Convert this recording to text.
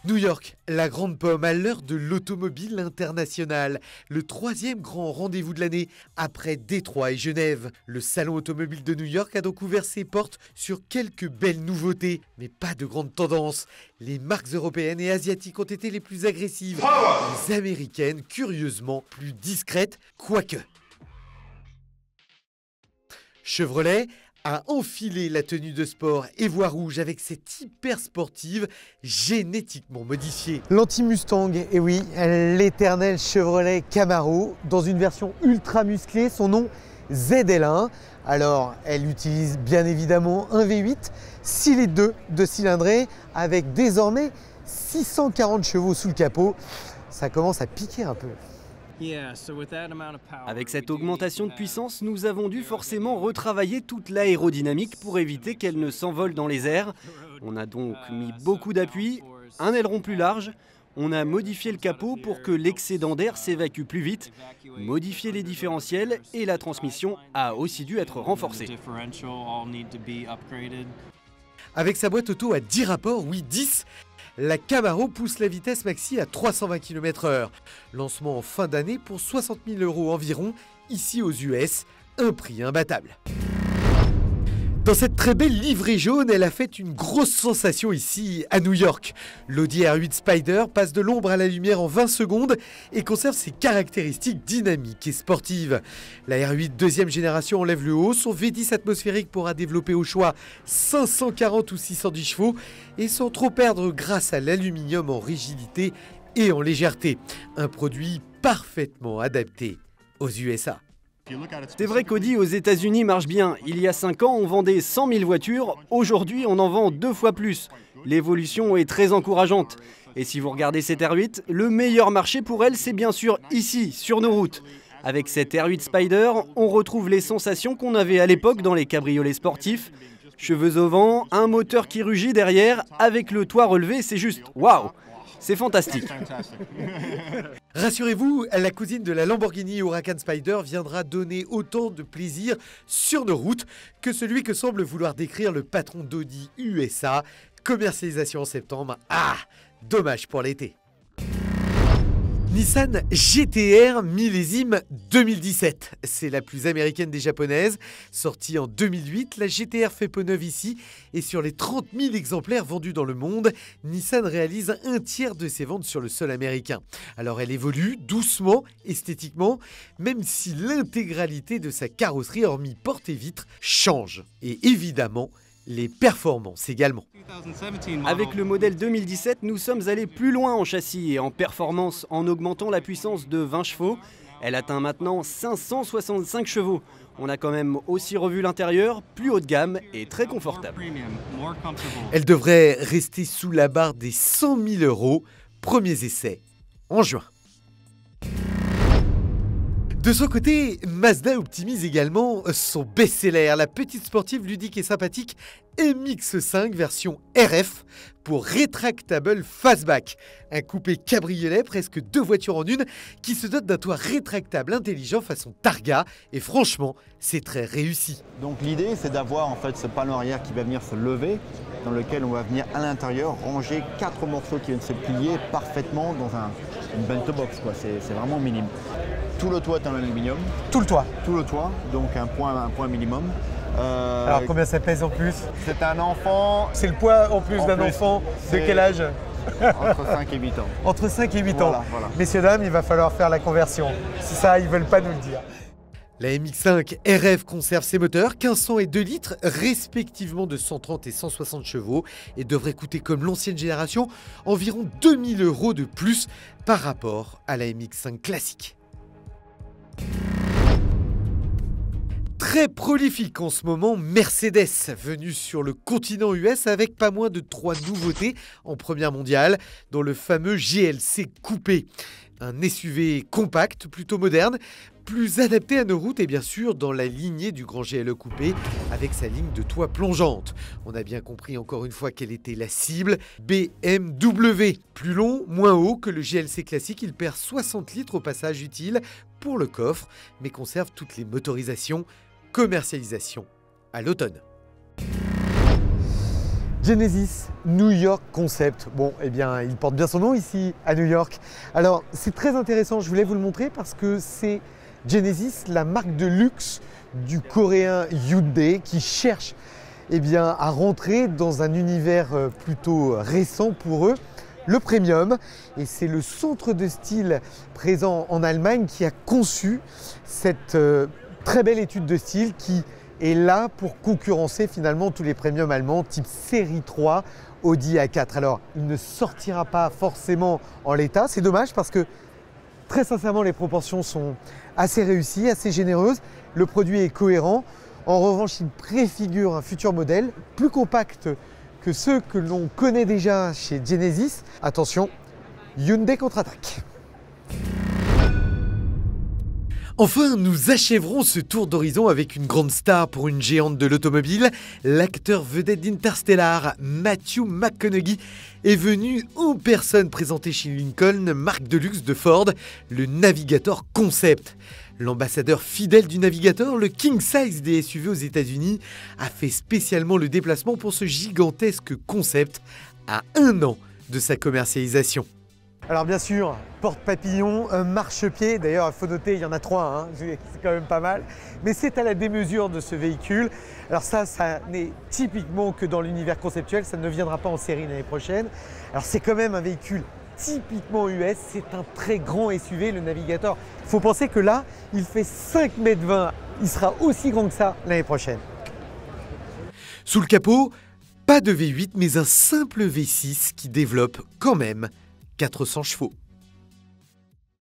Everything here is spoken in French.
New York, la grande pomme à l'heure de l'automobile internationale. Le troisième grand rendez-vous de l'année après Détroit et Genève. Le salon automobile de New York a donc ouvert ses portes sur quelques belles nouveautés, mais pas de grandes tendances. Les marques européennes et asiatiques ont été les plus agressives. Les américaines, curieusement, plus discrètes, quoique. Chevrolet a enfilé la tenue de sport et voie rouge avec cette hyper sportive génétiquement modifiée. L'anti-Mustang, et oui, l'éternel Chevrolet Camaro, dans une version ultra musclée, son nom ZL1. Alors, elle utilise bien évidemment un V8, 6 litres 2 de cylindrée, avec désormais 640 chevaux sous le capot. Ça commence à piquer un peu. Avec cette augmentation de puissance, nous avons dû forcément retravailler toute l'aérodynamique pour éviter qu'elle ne s'envole dans les airs. On a donc mis beaucoup d'appui, un aileron plus large, on a modifié le capot pour que l'excédent d'air s'évacue plus vite, modifié les différentiels et la transmission a aussi dû être renforcée. Avec sa boîte auto à 10 rapports, oui 10, la Camaro pousse la vitesse maxi à 320 km/h. Lancement en fin d'année pour 60 000 € environ, ici aux US, un prix imbattable. Dans cette très belle livrée jaune, elle a fait une grosse sensation ici à New York. L'Audi R8 Spider passe de l'ombre à la lumière en 20 secondes et conserve ses caractéristiques dynamiques et sportives. La R8 deuxième génération enlève le haut, son V10 atmosphérique pourra développer au choix 540 ou 610 chevaux et sans trop perdre grâce à l'aluminium en rigidité et en légèreté. Un produit parfaitement adapté aux USA. C'est vrai qu'Audi aux États-Unis marche bien. Il y a 5 ans, on vendait 100 000 voitures. Aujourd'hui, on en vend 2 fois plus. L'évolution est très encourageante. Et si vous regardez cette R8, le meilleur marché pour elle, c'est bien sûr ici, sur nos routes. Avec cette R8 Spider, on retrouve les sensations qu'on avait à l'époque dans les cabriolets sportifs. Cheveux au vent, un moteur qui rugit derrière, avec le toit relevé, c'est juste waouh! C'est fantastique. Rassurez-vous, la cousine de la Lamborghini Huracan Spider viendra donner autant de plaisir sur nos routes que celui que semble vouloir décrire le patron d'Audi USA. Commercialisation en septembre. Ah, dommage pour l'été. Nissan GT-R millésime 2017. C'est la plus américaine des japonaises. Sortie en 2008, la GT-R fait peau neuve ici. Et sur les 30 000 exemplaires vendus dans le monde, Nissan réalise un tiers de ses ventes sur le sol américain. Alors elle évolue doucement, esthétiquement, même si l'intégralité de sa carrosserie, hormis porte et vitres, change. Et évidemment, les performances également. Avec le modèle 2017, nous sommes allés plus loin en châssis et en performance en augmentant la puissance de 20 chevaux. Elle atteint maintenant 565 chevaux. On a quand même aussi revu l'intérieur, plus haut de gamme et très confortable. Elle devrait rester sous la barre des 100 000 €. Premiers essais en juin. De son côté, Mazda optimise également son best-seller, la petite sportive ludique et sympathique MX-5 version RF pour Retractable Fastback. Un coupé cabriolet, presque 2 voitures en une, qui se dote d'un toit rétractable intelligent façon Targa. Et franchement, c'est très réussi. Donc l'idée, c'est d'avoir en fait ce panneau arrière qui va venir se lever, dans lequel on va venir à l'intérieur ranger 4 morceaux qui viennent se plier parfaitement dans une bento box, quoi. C'est vraiment minime. Tout le toit est en aluminium. Tout le toit. Tout le toit, donc un point minimum. Alors combien ça pèse en plus? C'est un enfant. C'est le poids en plus d'un enfant de quel âge? Entre 5 et 8 ans. Entre 5 et 8 ans. Voilà. Messieurs, dames, il va falloir faire la conversion. Si ça, ils ne veulent pas nous le dire. La MX-5 RF conserve ses moteurs, 1500 et 2 litres, respectivement de 130 et 160 chevaux, et devrait coûter comme l'ancienne génération environ 2000 € de plus par rapport à la MX-5 classique. Très prolifique en ce moment, Mercedes, venue sur le continent US avec pas moins de 3 nouveautés en première mondiale, dont le fameux GLC coupé. Un SUV compact, plutôt moderne, plus adapté à nos routes et bien sûr dans la lignée du grand GLE coupé avec sa ligne de toit plongeante. On a bien compris encore une fois quelle était la cible, BMW. Plus long, moins haut que le GLC classique, il perd 60 litres au passage utile pour le coffre, mais conserve toutes les motorisations. Commercialisation à l'automne. Genesis New York Concept. Bon, eh bien, il porte bien son nom ici à New York. Alors, c'est très intéressant, je voulais vous le montrer parce que c'est Genesis, la marque de luxe du coréen Hyundai qui cherche eh bien, à rentrer dans un univers plutôt récent pour eux, le premium. Et c'est le centre de style présent en Allemagne qui a conçu cette très belle étude de style qui est là pour concurrencer finalement tous les premiums allemands type série 3, Audi A4. Alors, il ne sortira pas forcément en l'état, c'est dommage parce que très sincèrement, les proportions sont assez réussies, assez généreuses. Le produit est cohérent. En revanche, il préfigure un futur modèle plus compact que ceux que l'on connaît déjà chez Genesis. Attention, Hyundai contre-attaque. Enfin, nous achèverons ce tour d'horizon avec une grande star pour une géante de l'automobile. L'acteur vedette d'Interstellar, Matthew McConaughey, est venu en personne présenter chez Lincoln, marque de luxe de Ford, le Navigator Concept. L'ambassadeur fidèle du Navigator, le king size des SUV aux États-Unis, a fait spécialement le déplacement pour ce gigantesque concept à 1 an de sa commercialisation. Alors bien sûr, porte-papillon, marchepied, d'ailleurs il faut noter, il y en a 3, hein, c'est quand même pas mal, mais c'est à la démesure de ce véhicule. Alors ça n'est typiquement que dans l'univers conceptuel, ça ne viendra pas en série l'année prochaine. Alors c'est quand même un véhicule typiquement US, c'est un très grand SUV, le Navigator. Il faut penser que là, il fait 5,20 m, il sera aussi grand que ça l'année prochaine. Sous le capot, pas de V8 mais un simple V6 qui développe quand même 400 chevaux.